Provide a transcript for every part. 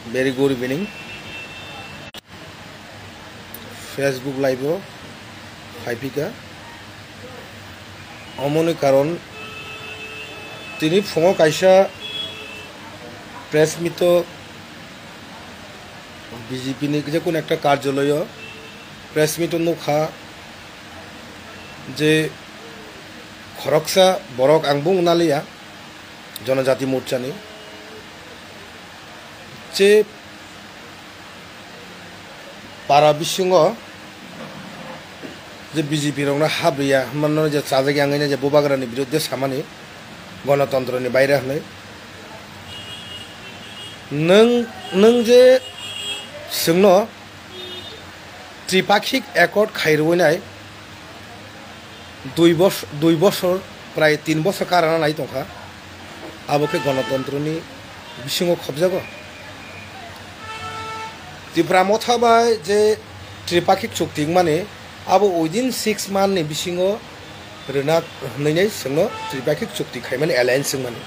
Very good evening. Facebook live ফাইপিকা অমনি কারণ তিনি ফুঙাव কাইসা প্রেস মিট বিজেপি नि যে কোন একটা কার্যালয় প্রেস মিট নুখা যে খরকসা বরক आं बुंनालिया जनजाति मोर्चानि जे पारा बिसिङ जे बीजेपी रंना हाबैया मानो जे साजागे आंगैना जे बुबाग्रानि बिरुद्धे सामानि गणतन्त्रनि बायरा हनै नों जे सोंनो त्रिपाक्षिक एकर्ड खायरवैनाय 2 বছর प्राय 3 বছর काराना नाय दंखा आबोके गणतन्त्रनि बिसिङाव खबजागो त्रिपुरा मथाबाय जे त्रिपाक्षिक चुक्ति माने अब विदिन 6 month नि बिसिङाव रना नैनै सोंनो त्रिपाक्षिक चुक्ति खाय माने एलायन्स माने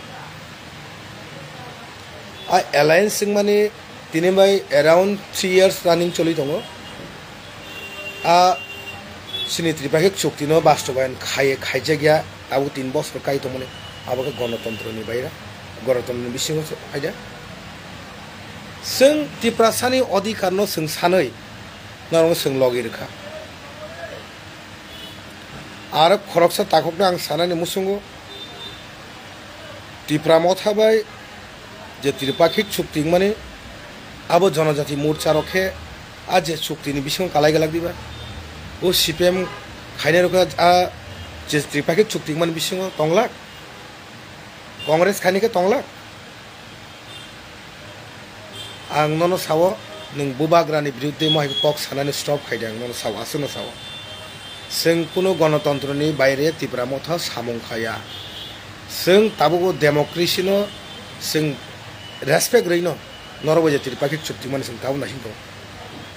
आ एलायन्स माने तिनिबाय अराउंड 3 years रनिंग चलि दङ आ सिनि त्रिपाक्षिक चुक्ति न बास्तबायन खायजे गया अब 3 বছর काय दमने आबोके गणतन्त्रनि बायरा गणतन्त्रनि बिसिङाव आयदा जों त्रिपुरासानि अधिकार न जों सानै नरं जों लगिरखा आरो खरकसा ताकबनो आं सानानि मुसुंगो त्रिपुरा मथाबाय जे त्रिपाक्षिक चुक्ति माने आबो जनजाति मोर्चा रखे आज जे चुक्तिनि बिसिङाव कालाय गलाक दिबा ओ सीपीएम खायने रखा आ जे त्रिपाक्षिक चुक्ति माने बिसिङाव तंलाक कांग्रेस खायनिके तंलाक आं ननो सावो नों बुबाग्रानि बिरुद्धे माय पक सानानै स्टप खायदों ननो साव आसनो साव जों कुनु गणतन्त्रनि बायरे त्रिपुरा मथा सामुं खाया जों ताबुगो डेमोक्रेसिनो जों रेसपेक्ट रैनो नरबजे त्रिपाक्षिक चुक्ति माने जों ताबु नासिं दं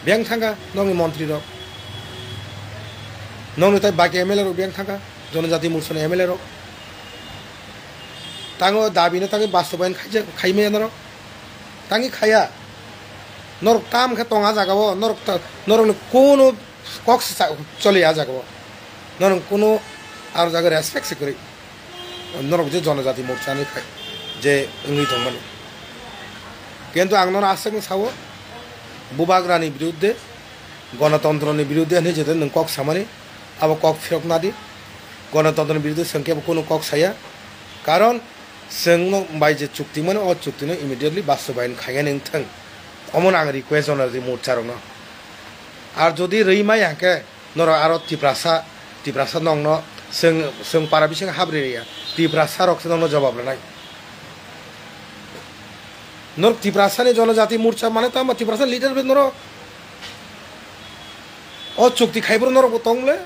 बेंक थांगा नंनि मन्त्रि रो नंनि ताय बाकी एमएलए रो बेंक थांगा जनजाति मोर्चानि एमएलए रो ताङो दाबिनो ताङि बास्तबायन खायमे नरो ताङि खाया नर ताम खा तंगा जागाबो नर कोनो कक्स चले आ जागाबो नर कोनो आर जागा रेसपेक्ट से करै नर जे जनजाति मोर्चानि खाय जे ओंगै दंमोन किन्तु आं नर आसंग सावो बुबाग्रानि बिरुद्धे गणतन्त्रनि बिरुद्धे नै जेते नों कक सामानि अब कक फिरकनादि गणतन्त्रनि बिरुद्धे संख्या कोनो कक साया कारण जों बायजे चुक्ति माने अ चुक्तिनो इमिडिएटली बास्तबायन खाया नों थों अमन आं रिक्वेस्ट जनजाति मोर्चा रंनो आर जदि रैमाय आंके नर आरो तिप्रासा नंनो जों पारा बिसिङ हाब्रेया तिप्रासा रक्स नंनो जवाब लानाय नर तिप्रासानि जनजाति मोर्चा माने ता तिप्रासा लिडार बे नर अ चुक्ति खायब्रो नर तंले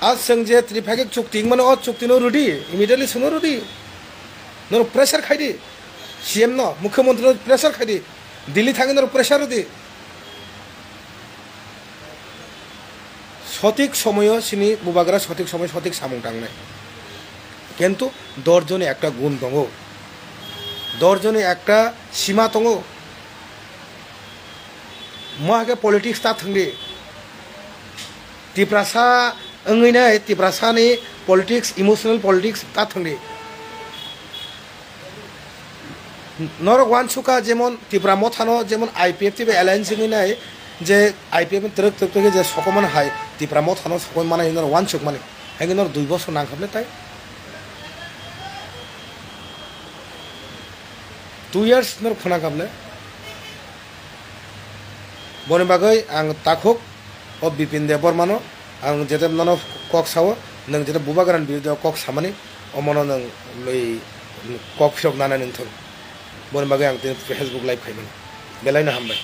आज जों जे त्रिपाक्षिक चुक्ति माने अ चुक्ति न रेडी इमिडिएटली सुनो रेडी नर प्रेसार खायदि सीएम न मुख्यमंत्री प्रेसार खायदि दिल्ली थाङि नर प्रेसार रेडी सঠিক সময় সিনি বুবাগ্রা সঠিক সময় সঠিক সামুং টাংনাय কিন্তু দর্জনে একটা গুণ দङ দর্জনে একটা সীমা দङ माके पॉलिटिक्स ता थंगदि तिप्रासा ओंगैना तिप्रासानि पॉलिटिक्स इमोशनल पॉलिटिक्स ता थंगदि नर वानसुका जेमन त्रिपुरा मथानो जेमन आईपीएफ टिबे एलायंस ओंगैनाय जे आईपीएफ तरक तरक जे सकमान हाय त्रिपुरा मथानो सकमान माने नर वानसुक माने हेंगे नर 2 বছর नांखाबले ताय 2 years नर फनाखाबले बनि बागै आं ताखुक अ बिपिन देव बर्मानो आं जेते ननो कक सावो नों जेते बुबाग्रानि बिरुद्धे कक सामानि अमनो नों बै कक फिरकनानै नों थों बनि बागै आं फेसबुक लाइभ खायमोन बेलायनो हामबाय।